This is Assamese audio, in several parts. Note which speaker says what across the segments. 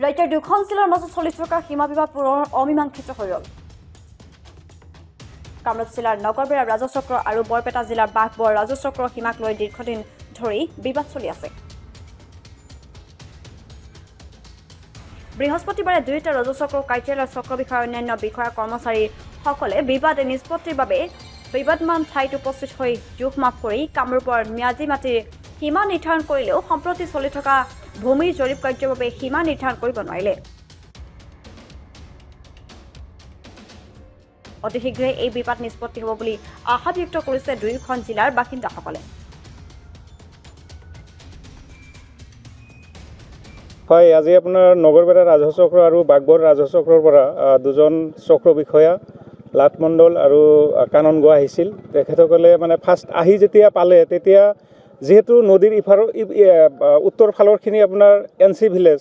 Speaker 1: ৰাজ্যৰ দুখন জিলাৰ মাজত চলি থকা সীমা বিবাদ পুনৰ অমীমাংসিত হৈ ৰ'ল। কামৰূপ জিলাৰ নগৰবেৰা ৰাজচক্ৰ আৰু বৰপেটা জিলাৰ বাঘবৰ ৰাজচক্ৰ সীমাক লৈ দীৰ্ঘদিন ধৰি বিবাদ চলি আছে। বৃহস্পতিবাৰে দুয়োটা ৰাজচক্ৰ কাৰ্যালয়ৰ চক্ৰ বিষয়াৰ অন্যান্য বিষয়া কৰ্মচাৰীসকলে বিবাদ নিষ্পত্তিৰ বাবে বিবাদমান ঠাইত উপস্থিত হৈ জোখ মাপ কৰি কামৰূপৰ ম্যাদী মাটিৰ সীমা নিৰ্ধাৰণ কৰিলেও সম্প্ৰতি চলি থকা ভূমিৰ জৰীপ কাৰ্যৰ বাবে সীমা নিৰ্ধাৰণ কৰিব নোৱাৰিলে। অতি শীঘ্ৰে এই বিবাদ নিষ্পত্তি হ'ব বুলি আশা ব্যক্ত কৰিছে দুয়োখন জিলাৰ বাসিন্দাসকলে।
Speaker 2: হয়, আজি আপোনাৰ নগৰবেৰা ৰাজচক্ৰ আৰু বাঘবৰ ৰাজচক্ৰৰ পৰা দুজন চক্ৰ বিষয়া লাট মণ্ডল আৰু কানন গোৱা আহিছিল। তেখেতসকলে মানে ফাৰ্ষ্ট আহি যেতিয়া পালে তেতিয়া যিহেতু নদীৰ উত্তৰ ফালৰখিনি আপোনাৰ NC ভিলেজ,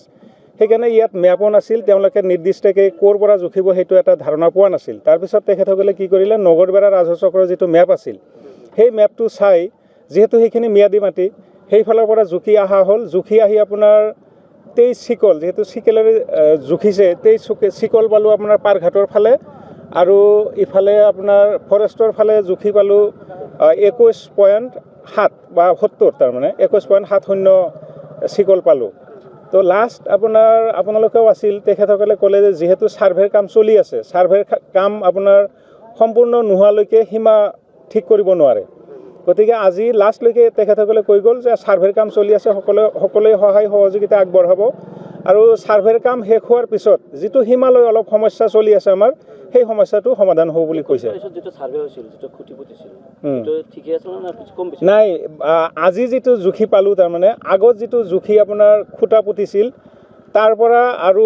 Speaker 2: সেইকাৰণে ইয়াত মেপো নাছিল। তেওঁলোকে নিৰ্দিষ্টকৈ ক'ৰ পৰা জুখিব সেইটো এটা ধাৰণা পোৱা নাছিল। তাৰপিছত তেখেতসকলে কি কৰিলে, নগৰবেৰা ৰাজচক্ৰৰ যিটো মেপ আছিল সেই মেপটো চাই যিহেতু সেইখিনি ম্যাদী মাটি, সেইফালৰ পৰা জুখি অহা হ'ল। জুখি আহি আপোনাৰ 23 চিকল, যিহেতু চিকেলেৰে জুখিছে, 23 চিকল পালোঁ আপোনাৰ পাৰঘাটৰ ফালে, আৰু ইফালে আপোনাৰ ফৰেষ্টৰ ফালে জুখি পালোঁ 21.7 বা 70, তাৰমানে 21.70 চিকল পালোঁ। তো লাষ্ট আপোনালোকেও আছিল, তেখেতসকলে ক'লে যে যিহেতু ছাৰ্ভেৰ কাম চলি আছে, ছাৰ্ভেৰ কাম আপোনাৰ সম্পূৰ্ণ নোহোৱালৈকে সীমা ঠিক কৰিব নোৱাৰে। গতিকে আজি লাষ্টলৈকে তেখেতসকলে কৈ গ'ল যে ছাৰ্ভেৰ কাম চলি আছে, সকলোৱে সহায় সহযোগিতা আগবঢ়াব, আৰু ছাৰ্ভেৰ কাম শেষ হোৱাৰ পিছত যিটো সীমালৈ অলপ সমস্যা চলি আছে আমাৰ, সেই সমস্যাটো সমাধান হ'ব বুলি কৈছে। নাই, আজি যিটো জুখি পালোঁ, তাৰমানে আগত যিটো জুখি আপোনাৰ খুঁটা পুতিছিল তাৰ পৰা আৰু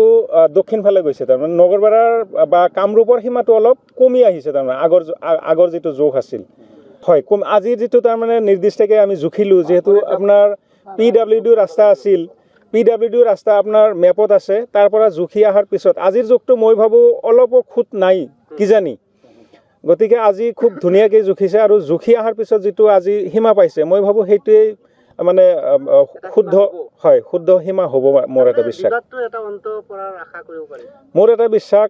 Speaker 2: দক্ষিণ ফালে গৈছে, তাৰমানে নগৰবেৰাৰ বা কামৰূপৰ সীমাটো অলপ কমি আহিছে, তাৰমানে আগৰ যিটো জোখ আছিল। হয়, আজিৰ যিটো তাৰমানে নিৰ্দিষ্টকৈ আমি জুখিলোঁ, যিহেতু আপোনাৰ PWD ৰাস্তা আছিল, PWD ৰাস্তা আপোনাৰ মেপত আছে, তাৰ পৰা জুখি অহাৰ পিছত আজিৰ জোখটো মই ভাবোঁ অলপো খুঁত নাই কিজানি। গতিকে আজি খুব ধুনীয়াকৈ জুখিছে, আৰু জুখি অহাৰ পিছত যিটো আজি সীমা পাইছে, মই ভাবোঁ সেইটোৱেই মানে শুদ্ধ, হয়, শুদ্ধ সীমা হ'ব। মোৰ এটা বিশ্বাস,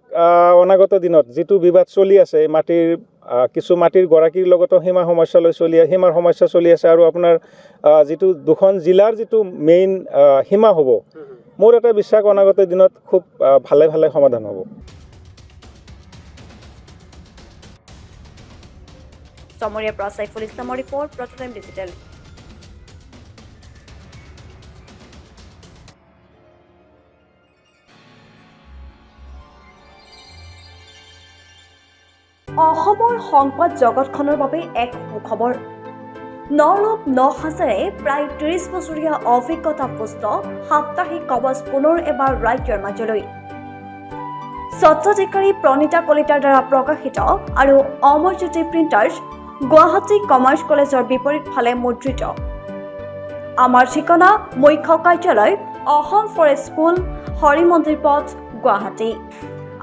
Speaker 2: অনাগত দিনত যিটো বিবাদ চলি আছে, কিছু মাটিৰ গৰাকীৰ লগতো সীমাৰ সমস্যা চলি আছে, আৰু আপোনাৰ যিটো দুখন জিলাৰ যিটো মেইন সীমা হ'ব, মোৰ এটা বিশ্বাস অনাগত দিনত খুব ভালে সমাধান হ'ব।
Speaker 1: চমৰীয়াৰ পৰা সাইফুল ইছলামৰ ৰিপৰ্ট, প্ৰটোটাইম ডিজিটেল। অসমৰ সংবাদ জগতখনৰ বাবে এক সুখবৰ। নৰূপ নসাজেৰে প্ৰায় 30 বছৰীয়া অভিজ্ঞতাপুষ্ট সাপ্তাহিক কবচ পুনৰ এবাৰ ৰাজ্যৰ মাজলৈ। স্বত্বাধিকাৰী প্ৰণীতা কলিতাৰ দ্বাৰা প্ৰকাশিত আৰু অমৰজ্যোতি প্ৰিণ্টাৰ্ছ, গুৱাহাটী কমাৰ্চ কলেজৰ বিপৰীত ফালে মুদ্ৰিত। আমাৰ ঠিকনা মুখ্য কাৰ্যালয় অসম ফৰেষ্ট স্কুল, হৰি মন্দিৰ পথ, গুৱাহাটী,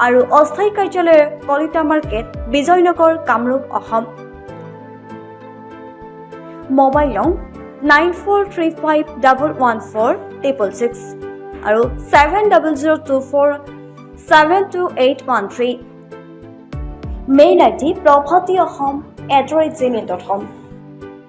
Speaker 1: আৰু অস্থায়ী কাৰ্যালয় কলিতা মাৰ্কেট, বিজয়নগৰ, কামৰূপ, অসম। মোবাইল নং 9435114666 আৰু 7024722813। Mail ID probhatiahom@gmail.com।